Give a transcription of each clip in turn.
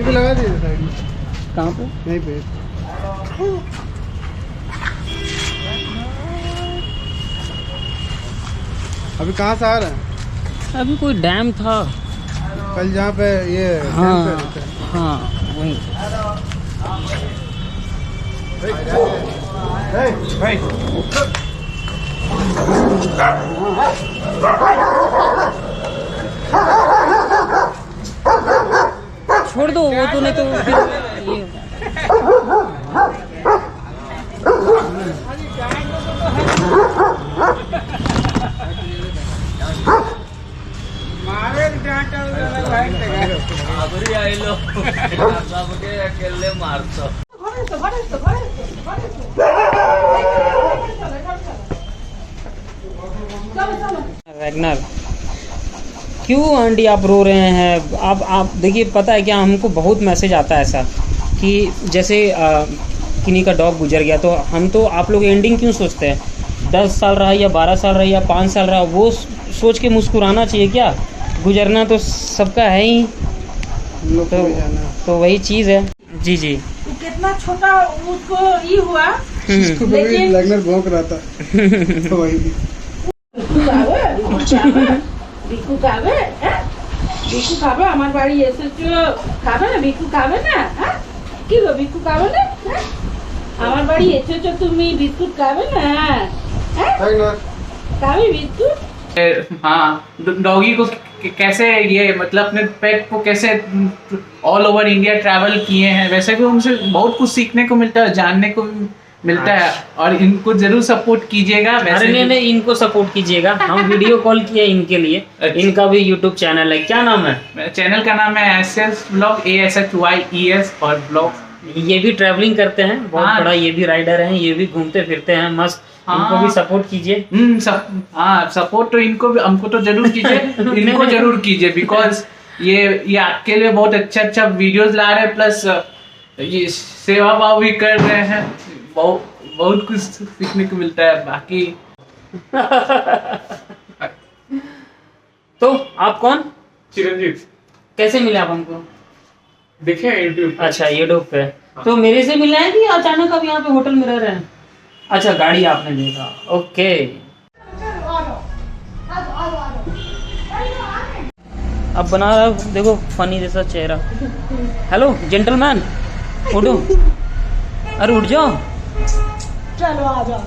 ये भी लगा दीजिए साइड में। कहाँ पे? यहीं पे। अभी कहाँ से आ रहे हैं? अभी कोई डैम था कल जहाँ पे ये हाँ डैम पे रहते हैं। हाँ वहीं। भाई छोड़ दो वो तो, नहीं तो फिर ये अकेले मारतो। वैगनर, क्यों आंटी आप रो रहे हैं? आप देखिए, पता है क्या, हमको बहुत मैसेज आता है ऐसा कि जैसे किन्हीं का डॉग गुजर गया तो हम तो आप लोग एंडिंग क्यों सोचते हैं? 10 साल रहा या 12 साल रहा या 5 साल रहा, वो सोच के मुस्कुराना चाहिए क्या? गुजरना तो सबका है ही, तो वही चीज़ है। जी जी। कितना छोटा उसको ये हुआ, लेकिन वैगनर भौंक रहा था तो वही ভিক্ষু খাবে ভিক্ষু খাবে আমার বাড়ি এসেছো, খাবে না ভিক্ষু খাবে না? কি গো ভিক্ষু খাবে না? আমার বাড়ি এসেছো তুমি, বিস্কুট খাবে না? খাবে বিস্কুट? हाँ, डॉगी को कैसे ये मतलब अपने पेट को कैसे ऑल ओवर इंडिया ट्रैवल किए हैं, वैसे भी उनसे बहुत कुछ सीखने को मिलता है, जानने को मिलता है। और इनको जरूर सपोर्ट कीजिएगा। अरे नहीं, इनको सपोर्ट कीजिएगा। हम वीडियो कॉल किए इनके लिए। इनका भी यूट्यूब चैनल है, क्या नाम है? चैनल का नाम है एसएस ब्लॉग, ASHYES और ब्लॉग। ये भी ट्रैवलिंग करते हैं, बहुत बड़ा ये भी राइडर हैं, ये भी घूमते फिरते हैं मस्त। इनको भी सपोर्ट कीजिए। सपोर्ट तो इनको भी, हमको तो जरूर कीजिए, इनको जरूर कीजिए, बिकॉज ये आपके लिए बहुत अच्छा वीडियोस ला रहे हैं, प्लस ये सेवा भाव भी कर रहे हैं। बहुत कुछ सीखने को मिलता है। बाकी तो आप कौन? चिरंजीव। कैसे मिले आप हमको? देखे यूट्यूब। अच्छा, यूट्यूब पे। तो मेरे से मिले हैं कि अचानक आप यहाँ पे होटल में रह रहे हैं? अच्छा, गाड़ी आपने देखा, ओके। अब बना रहा, देखो फनी जैसा चेहरा। हेलो जेंटलमैन, उठो। अरे उठ जाओ। चलो आ जाओ।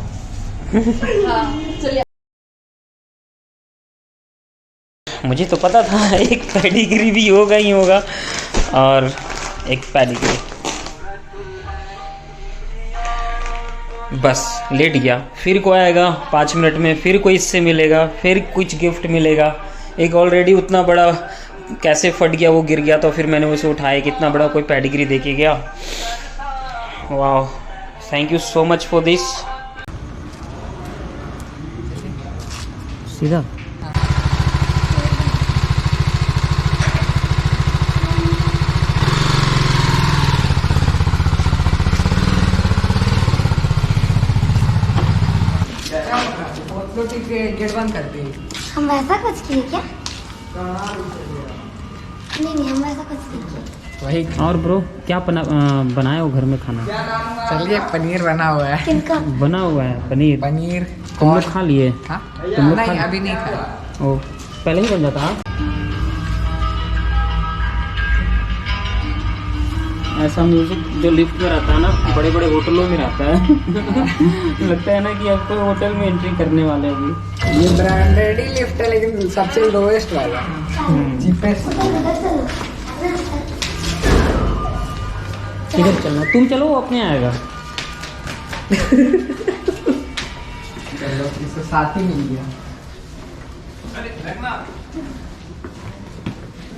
मुझे तो पता था एक पेडिग्री भी होगा ही होगा, और एक पेडिग्री। बस लेट गया, फिर कोई आएगा 5 मिनट में, फिर कोई इससे मिलेगा, फिर कुछ गिफ्ट मिलेगा। एक ऑलरेडी उतना बड़ा कैसे फट गया, वो गिर गया, तो फिर मैंने उसे उठाया, कितना बड़ा कोई पेडिग्री दे के गया। वाह, thank you so much for this. सीधा गेट बंद करते हैं। हम वैसा कुछ किए क्या? नहीं हम वैसा कुछ नहीं किए। वही। और ब्रो क्या बनाया हो घर में खाना? चलिए, पनीर बना हुआ है। किनका बना हुआ है? पनीर। तुम लोग खा लिए? हाँ? तुम लोग नहीं, अभी नहीं खाया। ओ, पहले ही बन जाता। हाँ, ऐसा म्यूजिक जो लिफ्ट में रहता है ना, बड़े बड़े होटलों में रहता है। लगता है ना कि अब तो होटल में एंट्री करने वाले हैं अभी। ये ब्रांडेड ही लिफ्ट है, लेकिन सबसे लोएस्ट वाला, चीपेस्ट। किधर चलना? तुम चलो, वो अपने आएगा। चलो, इससे साथ ही मिल गया।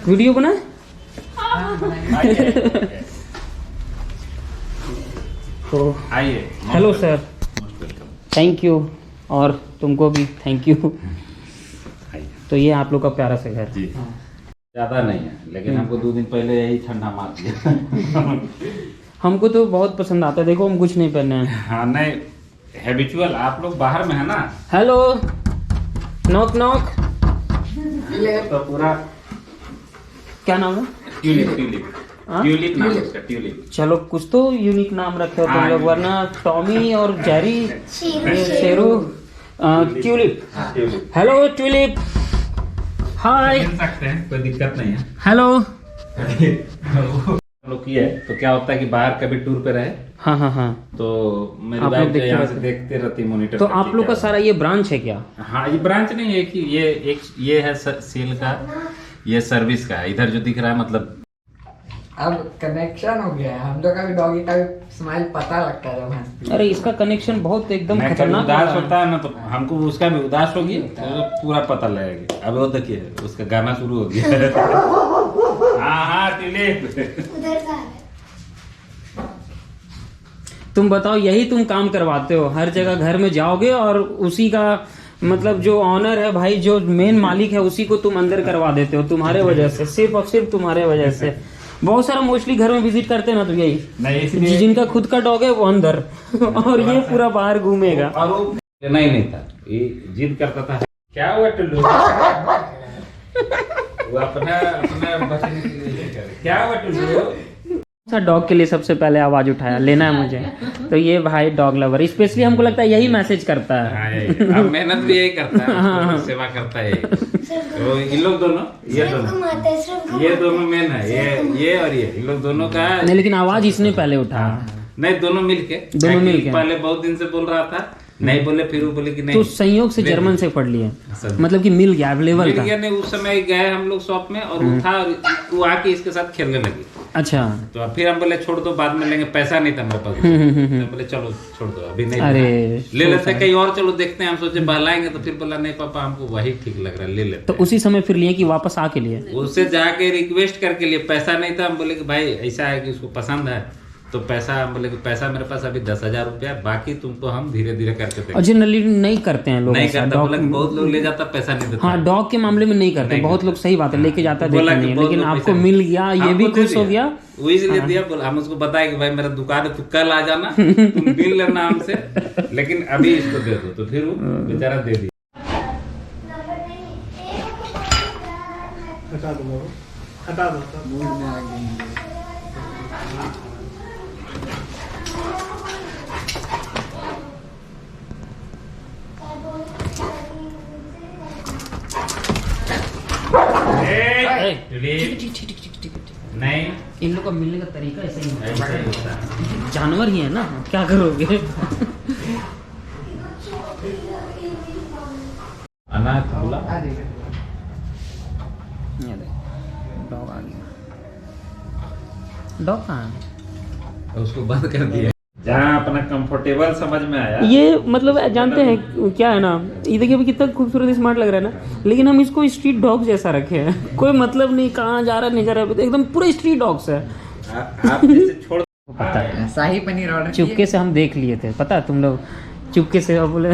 वीडियो बनाए? तो आइए। हेलो सर, थैंक यू, और तुमको भी थैंक यू। तो ये आप लोग का प्यारा सा घर। जी। ज़्यादा नहीं है, लेकिन हमको 2 दिन पहले यही ठंडा मार दिया। हमको तो बहुत पसंद आता है। देखो हम कुछ नहीं पहने हैं। हाँ, नहीं हैबिचुअल, आप लोग बाहर में है ना। Hello, knock knock. तो पूरा क्या नाम है? ट्यूलिप। हाँ? ट्यूलिप नाम है उसका, ट्यूलिप। चलो कुछ तो यूनिक नाम रखे हो तुम लोग, वरना टॉमी और Jerry, Sheru, Tulip. Tulip hello Tulip, hi, मिल सकते हैं, कोई दिक्कत नहीं है। हेलो। हम लोग किए तो क्या होता है कि बाहर कभी टूर पे रहे हाँ हाँ हाँ, तो मेरी आप लोग वाइफ देखते यहाँ रहते से देखते रहती, मॉनिटर तो आप लोग का सारा ये ब्रांच है क्या? हाँ, ये ब्रांच नहीं है कि ये है सेल का, ये सर्विस का है। इधर जो दिख रहा है मतलब अब कनेक्शन हो गया है, हम लोग का भी डॉगी का भी स्माइल पता लगता है जब हंसती है। अरे इसका कनेक्शन बहुत एकदम मैं कभी खतरनाक उदास होता होता है ना तो हमको उसका भी उदास होगी तो पूरा पता लगेगा। अब वो देखिए उसका गाना शुरू हो गया। हाँ ट्यूलिप। उधर का है। तुम बताओ, यही तुम काम करवाते हो, हर जगह घर में जाओगे और उसी का मतलब जो ऑनर है भाई, जो मेन मालिक है उसी को तुम अंदर करवा देते हो, तुम्हारे वजह से, सिर्फ और सिर्फ तुम्हारे वजह से। बहुत सारा मोस्टली घर में विजिट करते हैं ना तो यही, नहीं इसलिए जिनका खुद का डॉग है वो अंदर और ये पूरा बाहर घूमेगा। और वो लेना ही नहीं था, ये जिद करता था। क्या हुआ टुल्लू? वो अपना बचने के लिए ये करे। क्या हुआ टुल्लू? सा डॉग के लिए सबसे पहले आवाज उठाया, लेना है मुझे, तो ये भाई डॉग लवर स्पेशली हमको लगता है यही मैसेज करता है। हाँ, यही। अब मेहनत भी यही करता है, उसको सेवा करता है। तो इन लोग दोनों, ये सिर्फ दोनों, घुमाते हैं, सिर्फ ये घुमाते दोनों मेन है, ये और ये, इन लोग दोनों का। नहीं लेकिन आवाज इसने पहले उठाया, नहीं दोनों मिलके, दोनों मिलके। पहले बहुत दिन से बोल रहा था, नहीं बोले, फिर वो बोले कि नहीं तो संयोग से ले जर्मन से पढ़ लिए, सब। मतलब कि मिल गया, अवेलेबल मिल था। गया। नहीं उस समय गए हम लोग शॉप में और उठा और वो आके इसके साथ खेलने लगी। अच्छा, तो फिर हम बोले छोड़ दो, बाद में लेंगे, पैसा नहीं था मेरे पास। तो बोले चलो छोड़ दो, अभी नहीं अरे ले लेते कहीं और, चलो देखते हैं। हम सोचे बहलाएंगे, तो फिर बोला नहीं पापा हमको वही ठीक लग रहा है, ले लेते तो उसी समय फिर लिए कि वापस आके लिए? उससे जाके रिक्वेस्ट करके लिए, पैसा नहीं था। हम बोले कि भाई ऐसा है कि उसको पसंद है तो पैसा, हम बोले कि पैसा मेरे पास अभी 10,000 रुपया, बाकी तुमको हम धीरे धीरे करके देंगे। और जनरली नहीं करते हैं लोग नहीं ऐसा, करता, बोला कि डॉग, बहुत लोग ले जाता पैसा नहीं देता। हाँ डॉग के मामले में नहीं करते, नहीं बहुत करते। लोग, सही बात है, लेके जाता बोला देखा कि नहीं, बहुत लेकिन लोग आपको पैसा मिल गया, ये भी हमको दे खुश हो दिया। गया। वो इसलिए दिया, बोला हम उसको बताया कि भाई मेरा दुकान है, तू कल आ जाना, तुम बिल लेना हमसे, लेकिन अभी इसको दे दो। तो फिर वो बेचारा दे दिया। हटा दो, हटा दो। नहीं इन लोग का मिलने का तरीका ऐसे ही होता ऐसा ही होता है। है, जानवर ही है ना, क्या करोगे। अनाथ बोला डॉग आ गया, डॉग कहाँ है? उसको बंद कर दिया। जहाँ अपना कंफर्टेबल समझ में आया। ये मतलब जानते हैं क्या है ना, ये देखिए अभी कितना खूबसूरत स्मार्ट लग रहा है ना, लेकिन हम इसको स्ट्रीट डॉग जैसा रखे हैं। कोई मतलब नहीं कहाँ जा रहा है नहीं जा रहा है, एकदम पूरे स्ट्रीट डॉग्स है। आप जैसे छोड़ पता है, शाही पनीर ऑर्डर चुपके से हम देख लिए थे, पता है तुम लोग, चुपके से अब बोले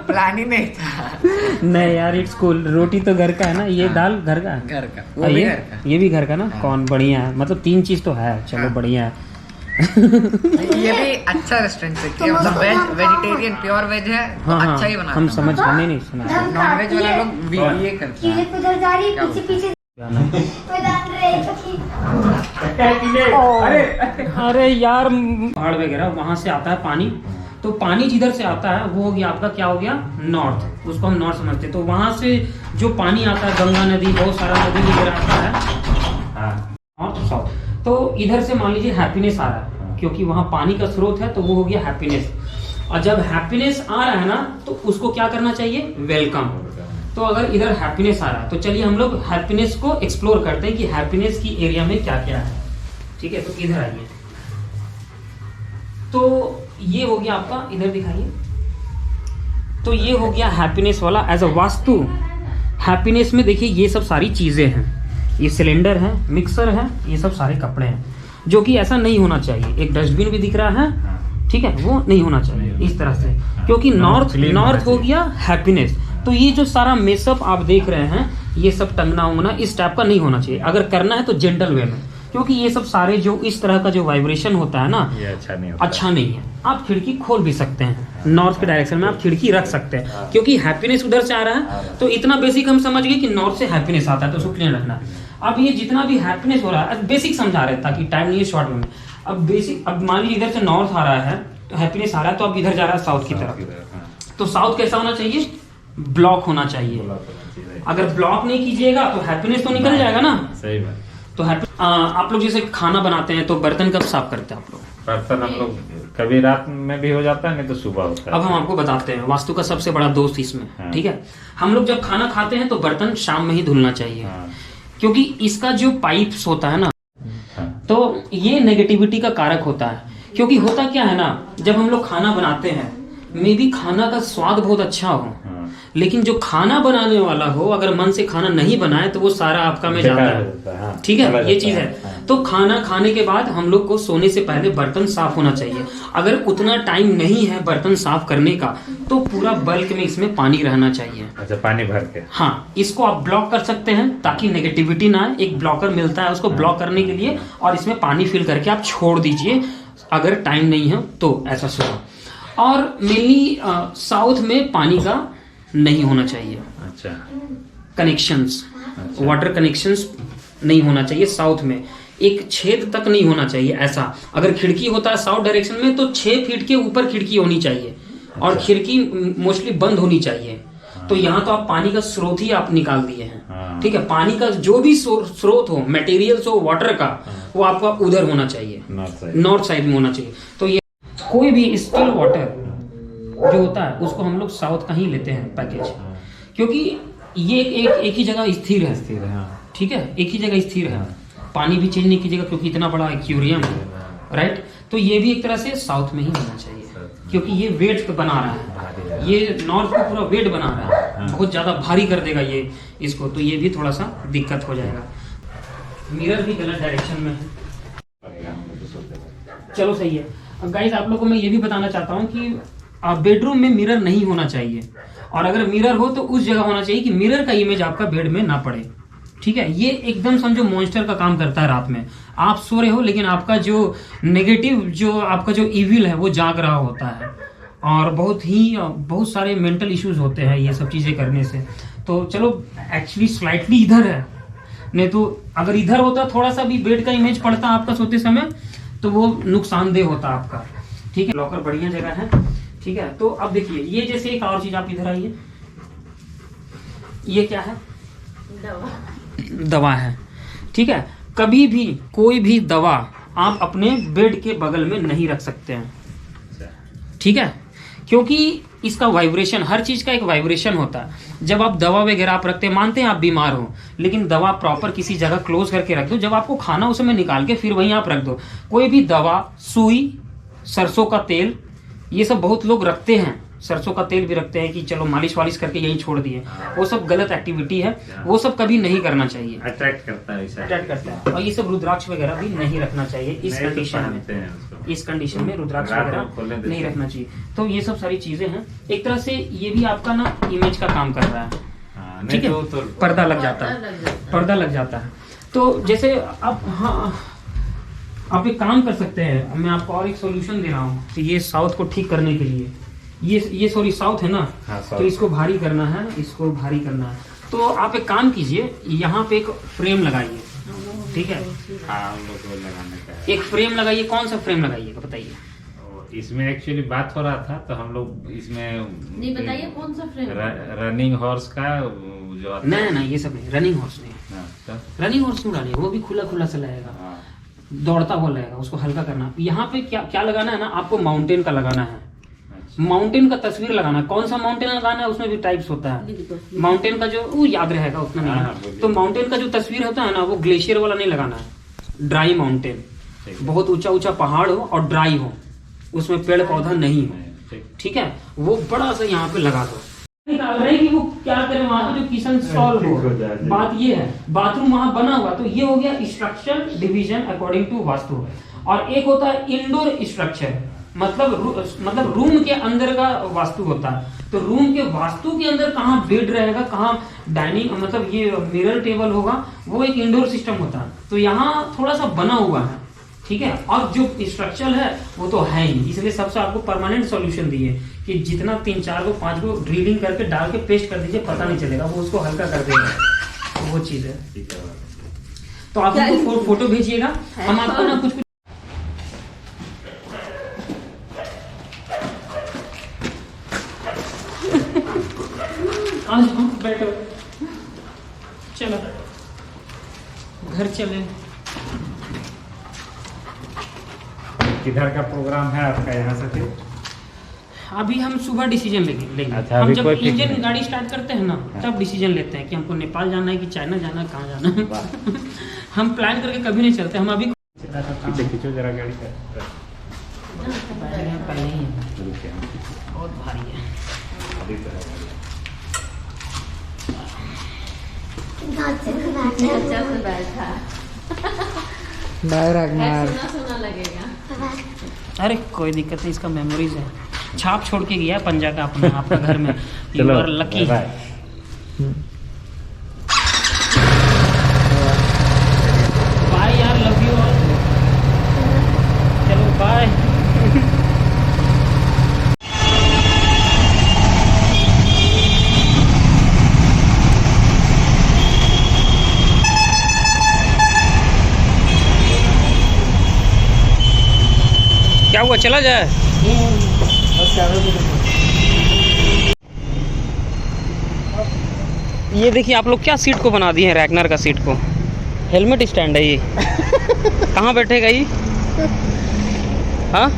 प्लान ही नहीं था। नहीं यार इट्स कूल, रोटी तो घर का है ना, ये दाल घर का है, घर का, और ये भी घर का ना, कौन बढ़िया है, मतलब 3 चीज तो है, चलो बढ़िया है। ये भी अच्छा रेस्टोरेंट से किया, मतलब वेज, वेजिटेरियन प्योर वेज है तो हाँ अच्छा ही हाँ, बनाता हम है। समझ गए, नहीं सुना नॉन वेज वाला लोग भी ये करते हैं। कीड़े उधर जा रही है, पीछे पीछे कोई दान रहे सखी। अरे यार पहाड़ वगैरह वहां से आता है पानी, तो पानी जिधर से आता है वो हो गया आपका, क्या हो गया, नॉर्थ, उसको हम नॉर्थ समझते हैं। तो वहां से जो पानी आता है, गंगा नदी, बहुत सारा नदी वगैरह आता है, नॉर्थ साउथ। तो इधर से मान लीजिए हैप्पीनेस आ रहा है, क्योंकि वहां पानी का स्रोत है, तो वो हो गया हैप्पीनेस। और जब हैप्पीनेस आ रहा है ना, तो उसको क्या करना चाहिए, वेलकम। तो अगर इधर हैप्पीनेस आ रहा है, तो चलिए हम लोग हैप्पीनेस को एक्सप्लोर करते हैं कि हैप्पीनेस की एरिया में क्या क्या है। ठीक है, तो इधर आइए। तो ये हो गया आपका, इधर दिखाइए। तो ये हो गया हैप्पीनेस वाला एज अ वास्तु। हैप्पीनेस में देखिए ये सब सारी चीजें हैं, ये सिलेंडर है, मिक्सर है, ये सब सारे कपड़े हैं, जो कि ऐसा नहीं होना चाहिए। एक डस्टबिन भी दिख रहा है, ठीक है, वो नहीं होना चाहिए इस तरह से, क्योंकि नॉर्थ हो गया हैप्पीनेस। तो ये जो सारा मेसअप आप देख रहे हैं, ये सब टंगना उंगना इस टाइप का नहीं होना चाहिए। अगर करना है तो जेंटल वे में, क्योंकि ये सब सारे जो इस तरह का जो वाइब्रेशन होता है ना, ये अच्छा नहीं होता। अच्छा नहीं है। आप खिड़की खोल भी सकते हैं, नॉर्थ के डायरेक्शन में आप खिड़की रख सकते हैं, क्योंकि हैप्पीनेस उधर से आ रहा है। तो इतना बेसिक हम समझ गए कि नॉर्थ से हैप्पीनेस आता है, तो उसको क्लियर रखना। अब ये जितना भी हैप्पीनेस हो रहा है, बेसिक समझा रहे ताकि टाइम नहीं है शॉर्ट में। अब बेसिक, अब मान लीजिए इधर से नॉर्थ आ रहा है तो हैप्पीनेस आ रहा है, तो अब इधर जा रहा है साउथ की तरफ। तो साउथ कैसा होना चाहिए? ब्लॉक होना चाहिए। अगर ब्लॉक नहीं कीजिएगा तो हैप्पीनेस तो निकल जाएगा ना। सही बात। तो आप लोग जैसे खाना बनाते हैं तो बर्तन कब साफ करते हैं आप लोग? बर्तन हम लोग कभी रात में भी हो जाता है, नहीं तो सुबह होता है। अब हम आपको बताते हैं वास्तु का सबसे बड़ा दोस्त इसमें। हाँ। ठीक है, हम लोग जब खाना खाते हैं तो बर्तन शाम में ही धुलना चाहिए। हाँ। क्योंकि इसका जो पाइप्स होता है ना, हाँ। तो ये नेगेटिविटी का कारक होता है। क्योंकि होता क्या है ना, जब हम लोग खाना बनाते हैं, मे बी खाना का स्वाद बहुत अच्छा हो, हाँ। लेकिन जो खाना बनाने वाला हो अगर मन से खाना नहीं बनाए तो वो सारा आपका में जाता है। हाँ। ठीक है, चला ये जाता चीज है। हाँ। तो खाना खाने के बाद हम लोग को सोने से पहले बर्तन साफ होना चाहिए। अगर उतना टाइम नहीं है बर्तन साफ करने का तो पूरा बल्क में इसमें पानी रहना चाहिए। अच्छा, पानी भर के। हाँ, इसको आप ब्लॉक कर सकते हैं ताकि नेगेटिविटी ना आए। एक ब्लॉकर मिलता है उसको ब्लॉक करने के लिए, और इसमें पानी फिल करके आप छोड़ दीजिए अगर टाइम नहीं है तो ऐसा सुबह। और मेनली साउथ में पानी का नहीं होना चाहिए अच्छा। कनेक्शंस, वाटर कनेक्शंस नहीं होना चाहिए साउथ में। एक छेद तक नहीं होना चाहिए ऐसा। अगर खिड़की होता है साउथ डायरेक्शन में तो 6 फीट के ऊपर खिड़की होनी चाहिए, और खिड़की मोस्टली बंद होनी चाहिए। तो यहाँ तो आप पानी का स्रोत ही आप निकाल दिए हैं। हाँ। ठीक है, पानी का जो भी स्रोत हो, मटेरियल्स हो वाटर का, वो आपका उधर होना चाहिए, नॉर्थ साइड में होना चाहिए। तो ये कोई भी स्टिल वाटर जो होता है उसको हम लोग साउथ का ही लेते हैं पैकेज, क्योंकि ये एक ही जगह स्थिर है। ठीक है, एक ही जगह स्थिर है। पानी भी चेंज नहीं कीजिएगा क्योंकि इतना बड़ा एक्वेरियम है, राइट। तो ये भी एक तरह से साउथ में ही होना चाहिए, क्योंकि ये वेट बना रहा है, ये नॉर्थ को पूरा वेट बना रहा है, बहुत ज्यादा भारी कर देगा ये इसको, तो ये भी थोड़ा सा दिक्कत हो जाएगा। मिरर भी गलत डायरेक्शन में है। चलो सही है। अब गाइस आप लोगों को मैं ये भी बताना चाहता हूँ कि बेडरूम में मिरर नहीं होना चाहिए, और अगर मिरर हो तो उस जगह होना चाहिए कि मिरर का इमेज आपका बेड में ना पड़े। ठीक है, ये एकदम समझो मॉन्स्टर का काम करता है। रात में आप सो रहे हो लेकिन आपका जो नेगेटिव, जो आपका जो इविल है वो जाग रहा होता है, और बहुत सारे मेंटल इश्यूज होते हैं ये सब चीजें करने से। तो चलो एक्चुअली स्लाइटली इधर है, नहीं तो अगर इधर होता थोड़ा सा भी बेड का इमेज पड़ता आपका सोते समय तो वो नुकसानदेह होता आपका। ठीक है, लॉकर बढ़िया जगह है। ठीक है, तो अब देखिए ये जैसे एक और चीज, आप इधर आइए, ये क्या है? दवा है। ठीक है, कभी भी कोई भी दवा आप अपने बेड के बगल में नहीं रख सकते हैं। ठीक है, क्योंकि इसका वाइब्रेशन, हर चीज का एक वाइब्रेशन होता है। जब आप दवा वगैरह आप रखते हैं, मानते हैं आप बीमार हो, लेकिन दवा प्रॉपर किसी जगह क्लोज करके रख दो। जब आपको खाना उस समय निकाल के फिर वहीं आप रख दो। कोई भी दवा, सुई, सरसों का तेल, ये सब बहुत लोग रखते हैं। सरसों का तेल भी रखते हैं कि चलो मालिश वालिश करके यहीं छोड़ दिए, वो सब गलत एक्टिविटी है, वो सब कभी नहीं करना चाहिए। अट्रैक्ट करता है, अट्रैक्ट करता है। और ये सब रुद्राक्ष वगैरह भी नहीं रखना चाहिए इस कंडीशन में। इस कंडीशन में रुद्राक्ष वगैरह नहीं रखना चाहिए। तो ये सब सारी चीजें हैं। एक तरह से ये भी आपका ना इमेज का काम कर रहा है। ठीक है, पर्दा लग जाता है, पर्दा लग जाता है। तो जैसे आप एक काम कर सकते हैं, मैं आपको और एक सोल्यूशन दे रहा हूँ। तो ये साउथ को ठीक करने के लिए, ये सॉरी साउथ है ना, तो इसको भारी करना है, इसको भारी करना है। तो आप एक काम कीजिए, यहाँ पे एक फ्रेम लगाइए। ठीक है, हम लोग को लगाने का है। एक फ्रेम लगाइए। कौन सा फ्रेम लगाइएगा बताइए? इसमें एक्चुअली बात हो रहा था, तो हम लोग इसमें नहीं, बताइए कौन सा फ्रेम? रनिंग हॉर्स का जो आता है। नहीं, ये सब नहीं, रनिंग हॉर्स नहीं। रनिंग हॉर्स क्यों डालिए? वो भी खुला खुला सा लगेगा, दौड़ता हुआ लगेगा, उसको हल्का करना। यहाँ पे क्या लगाना है ना, आपको माउंटेन का लगाना है। माउंटेन का तस्वीर लगाना। कौन सा माउंटेन लगाना है, उसमें भी टाइप्स होता है। माउंटेन का जो वो याद रहेगा उतना नहीं। तो माउंटेन का जो तस्वीर होता है ना, वो ग्लेशियर वाला नहीं लगाना है। ड्राई माउंटेन, बहुत ऊंचा ऊंचा पहाड़ हो और ड्राई हो, उसमें पेड़ पौधा नहीं हो। ठीक है, वो बड़ा सा यहाँ पे लगा दो। निकाल रहे कि वो क्या करें, वहां पे जो किचन सॉल्व हो। बात ये है, बाथरूम वहां बना हुआ, तो ये हो गया structure division according to Vastu. और एक होता है इंडोर स्ट्रक्चर, मतलब रूम के अंदर का वास्तु होता है। तो रूम के वास्तु के अंदर कहाँ बेड रहेगा, कहाँ डाइनिंग, मतलब ये मिरर टेबल होगा, वो एक इंडोर सिस्टम होता है। तो यहाँ थोड़ा सा बना हुआ है। ठीक है, और जो स्ट्रक्चर है वो तो है ही, इसलिए सबसे आपको परमानेंट सॉल्यूशन दिए कि जितना 3, 4 को 5 को ड्रिलिंग करके डाल के पेस्ट कर दीजिए, पता नहीं चलेगा, वो उसको हल्का कर देगा। तो वो चीज है। तो आप हमको फोटो भेजिएगा, हम आपको ना कुछ आज हम बैठो, चलो घर चले। किधर का प्रोग्राम है आपका यहाँ से फिर? अभी हम सुबह डिसीजन लेंगे। अच्छा, हम अभी जब कोई ठीक इंजन नहीं। गाड़ी स्टार्ट करते हैं ना, तब डिसीजन लेते हैं कि हमको नेपाल जाना है कि चाइना जाना है, कहाँ जाना है। हम प्लान करके कभी नहीं चलते। हम अभी खींचो जरा गाड़ी का। पहले ही बहुत भारी है। अच्छा से बैठा बाय रैगनार। सोना लगेगा। अरे कोई दिक्कत नहीं, इसका मेमोरीज है। छाप छोड़ के गया पंजा का अपना आपका घर में। You are lucky. Bye. Bye यार, लव यू ऑल। चलो बाय। क्या हुआ, चला जाए? ये देखिए आप लोग क्या सीट को बना दिए हैं, रैगनर का सीट को। हेलमेट स्टैंड है ये। कहाँ बैठेगा ये? हाँ